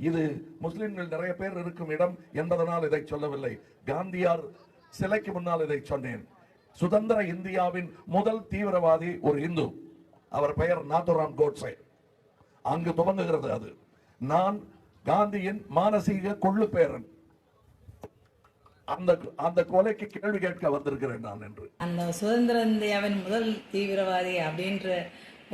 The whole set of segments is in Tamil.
இது முஸ்லிம்கள் நிறைய பேர் இருக்கும் இடம் என்பதனால் இதை சொல்லவில்லை. காந்தியார் சிலைக்கு முன்னால் இதை சொன்னேன். சுதந்திர இந்தியாவின் முதல் தீவிரவாதி ஒரு இந்து, அவர் பெயர் நாதுராம் கோட்சே. அங்கு துவங்குகிறது அது. நான் காந்தியின் மானசீக கொள்ளு பேரன். அந்த கொலைக்கு கேள்வி கேட்க வந்திருக்கிறேன் நான் என்று. அந்த சுதந்திர இந்தியாவின் முதல் தீவிரவாதி அப்படின்ற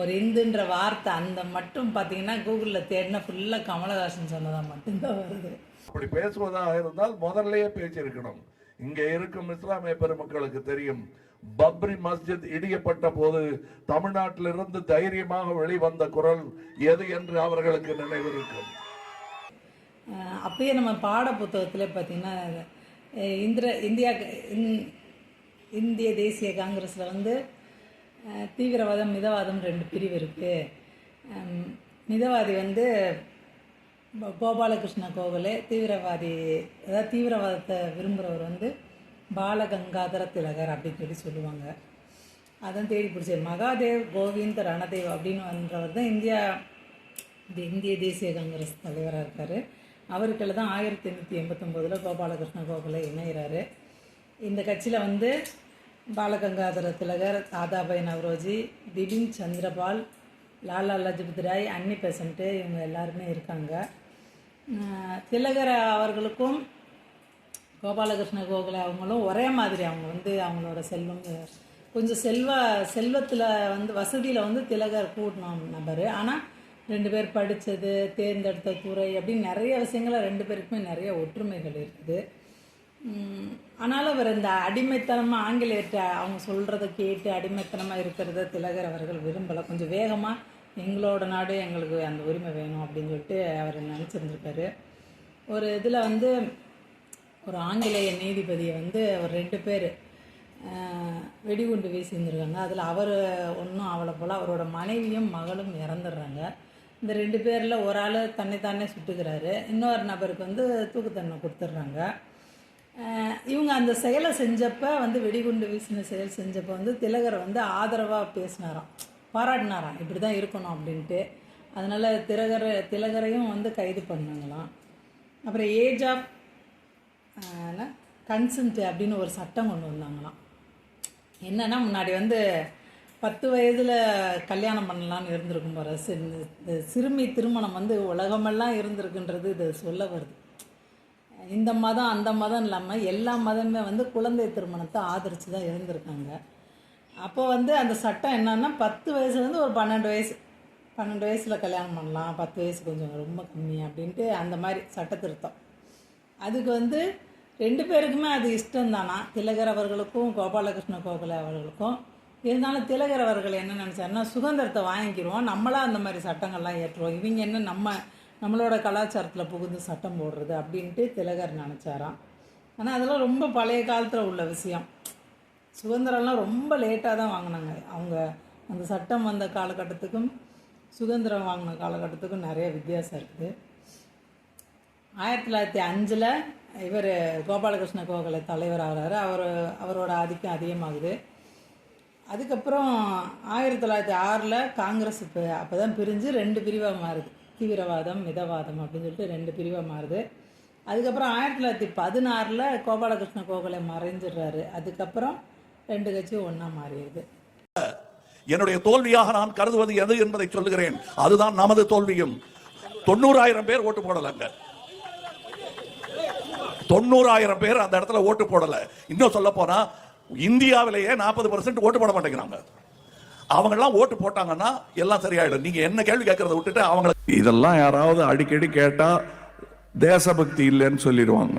ஒரு இந்துன்ற வார்த்தை அந்த மட்டும் பார்த்தீங்கன்னா கூகுளில் தேடினா ஃபுல்லாக கமலஹாசன் சொன்னதாக மட்டும்தான் வருது. அப்படி பேசுவதாக இருந்தால் முதல்லயே பேசியிருக்கணும். இங்கே இருக்கும் இஸ்லாமிய பெருமக்களுக்கு தெரியும், பப்ரி மஸ்ஜித் இடியப்பட்ட போது தமிழ்நாட்டிலிருந்து தைரியமாக வெளிவந்த குரல் எது என்று அவர்களுக்கு நினைவு இருக்கும். அப்பயே நம்ம பாட புத்தகத்தில் பார்த்தீங்கன்னா இந்திய தேசிய காங்கிரஸில் வந்து தீவிரவாதம் மிதவாதம் 2 பிரிவு இருக்குது. மிதவாதி வந்து கோபாலகிருஷ்ண கோகலே, தீவிரவாதி அதாவது தீவிரவாதத்தை விரும்புகிறவர் வந்து பாலகங்காதர திலகர் அப்படின்னு சொல்லுவாங்க. அதான் தேடி பிடிச்ச மகாதேவ் கோவிந்த் ரணதேவ் அப்படின்றவர் தான் இந்திய தேசிய காங்கிரஸ் தலைவராக இருக்கார். அவருக்குள்ள தான் 1889 கோபாலகிருஷ்ண கோகலே இணைகிறாரு. இந்த கட்சியில் வந்து பாலகங்காதர திலகர், தாதாபாய் நவ்ரோஜி, பிபின் சந்திரபால், லாலா லஜபத் ராய், அன்னி பெசன்ட்டு இவங்க எல்லாருமே இருக்காங்க. திலகர் அவர்களுக்கும் கோபாலகிருஷ்ண கோகலே அவங்களும் ஒரே மாதிரி. அவங்க வந்து அவங்களோட செல்வம் கொஞ்சம் செல்வத்தில் வந்து வசதியில் வந்து திலகர் கூட்டின நபர். ஆனால் 2 பேர் படித்தது, தேர்ந்தெடுத்த துறை அப்படின்னு நிறைய விஷயங்கள 2 பேருக்குமே நிறைய ஒற்றுமைகள் இருக்குது. ஆனாலும் அவர் இந்த அடிமைத்தனமாக ஆங்கிலேயர்கிட்ட அவங்க சொல்கிறத கேட்டு அடிமைத்தனமாக இருக்கிறத திலகர் அவர்கள் விரும்பலை. கொஞ்சம் வேகமாக எங்களோட நாடு, எங்களுக்கு அந்த உரிமை வேணும் அப்படின்னு சொல்லிட்டு அவர் நினச்சிருந்துருக்காரு. ஒரு இதில் வந்து ஒரு ஆங்கிலேய நீதிபதியை வந்து அவர் 2 பேர் வெடிகுண்டு வீசியிருந்துருக்காங்க. அதில் அவர் ஒன்றும் அவளை போல் அவரோட மனைவியும் மகளும் இறந்துடுறாங்க. இந்த 2 பேரில் ஒரு ஆள் தன்னைத்தானே சுட்டுக்கிறாரு, இன்னொரு நபருக்கு வந்து தூக்குத்தண்டனை கொடுத்துட்றாங்க. இவங்க அந்த செயலை செஞ்சப்போ வந்து வெடிகுண்டு வீசின செயல் செஞ்சப்போ வந்து திலகர் வந்து ஆதரவாக பேசினாராம், பாராட்டினாராம், இப்படி தான் இருக்கணும் அப்படின்ட்டு. அதனால் திலகரையும் வந்து கைது பண்ணாங்களாம். அப்புறம் ஏஜ் ஆஃப் கன்சென்ட் அப்படின்னு ஒரு சட்டம் கொண்டு வந்தாங்களாம். என்னென்னா முன்னாடி வந்து 10 வயதில் கல்யாணம் பண்ணலான்னு இருந்திருக்கும் போகிற இந்த சிறுமி திருமணம் வந்து உலகமெல்லாம் இருந்திருக்குன்றது இது சொல்ல வருது. இந்த மதம் அந்த மதம் இல்லாமல் எல்லா மதமே வந்து குழந்தை திருமணத்தை ஆதரித்து தான் இருந்திருக்காங்க. அப்போ வந்து அந்த சட்டம் என்னன்னா 10 வயசுலேருந்து ஒரு 12 வயசில் கல்யாணம் பண்ணலாம், 10 வயசு கொஞ்சம் ரொம்ப கம்மி அப்படின்ட்டு அந்த மாதிரி சட்ட திருத்தம். அதுக்கு வந்து 2 பேருக்குமே அது இஷ்டம் தானா, திலகர் அவர்களுக்கும் கோபாலகிருஷ்ண கோகலே அவர்களுக்கும். இருந்தாலும் திலகர் அவர்கள் என்ன நினச்சாருன்னா, சுதந்திரத்தை வாங்கிக்கிறோம், நம்மளாம் அந்த மாதிரி சட்டங்கள்லாம் ஏற்றுவோம், இவங்க என்ன நம்மளோட கலாச்சாரத்தில் புகுந்து சட்டம் போடுறது அப்படின்ட்டு திலகர் நினச்சாராம். ஆனால் அதெல்லாம் ரொம்ப பழைய காலத்தில் உள்ள விஷயம். சுதந்திரம்லாம் ரொம்ப லேட்டாக தான் வாங்கினாங்க அவங்க. அந்த சட்டம் வந்த காலகட்டத்துக்கும் சுதந்திரம் வாங்கின காலகட்டத்துக்கும் நிறைய வித்தியாசம் இருக்குது. 1905 இவர் கோபாலகிருஷ்ண கோகலே தலைவர் ஆகிறாரு. அவரோட ஆதிக்கம் அதிகமாகுது. அதுக்கப்புறம் 1906 காங்கிரஸ் அப்போ தான் பிரிஞ்சு 2 பிரிவாக மாறுது. தீவிரவாதம் மிதவாதம் அப்படின்னு சொல்லிட்டு 2 பிரிவாக மாறுது. அதுக்கப்புறம் 1916 கோபாலகிருஷ்ண கோகலே மறைஞ்சிடுறாரு. அதுக்கப்புறம் 2 கட்சியும் ஒன்றா மாறிடுது. என்னுடைய தோல்வியாக நான் கருதுவது எது என்பதை சொல்லுகிறேன். அதுதான் நமது தோல்வியும். 90,000 பேர் ஓட்டு போடலங்க. 90,000 பேர் அந்த இடத்துல ஓட்டு போடல. இன்னும் சொல்ல போனா இந்தியாவிலேயே 40% ஓட்டு போட மாட்டேங்கிறாங்க. அவங்க எல்லாம் ஓட்டு போட்டாங்கன்னா எல்லாம் சரியாயிடும். நீங்க என்ன கேள்வி கேட்கறத விட்டுட்டு அவங்க இதெல்லாம் யாராவது அடிக்கடி கேட்டா தேசபக்தி இல்லைன்னு சொல்லிடுவாங்க.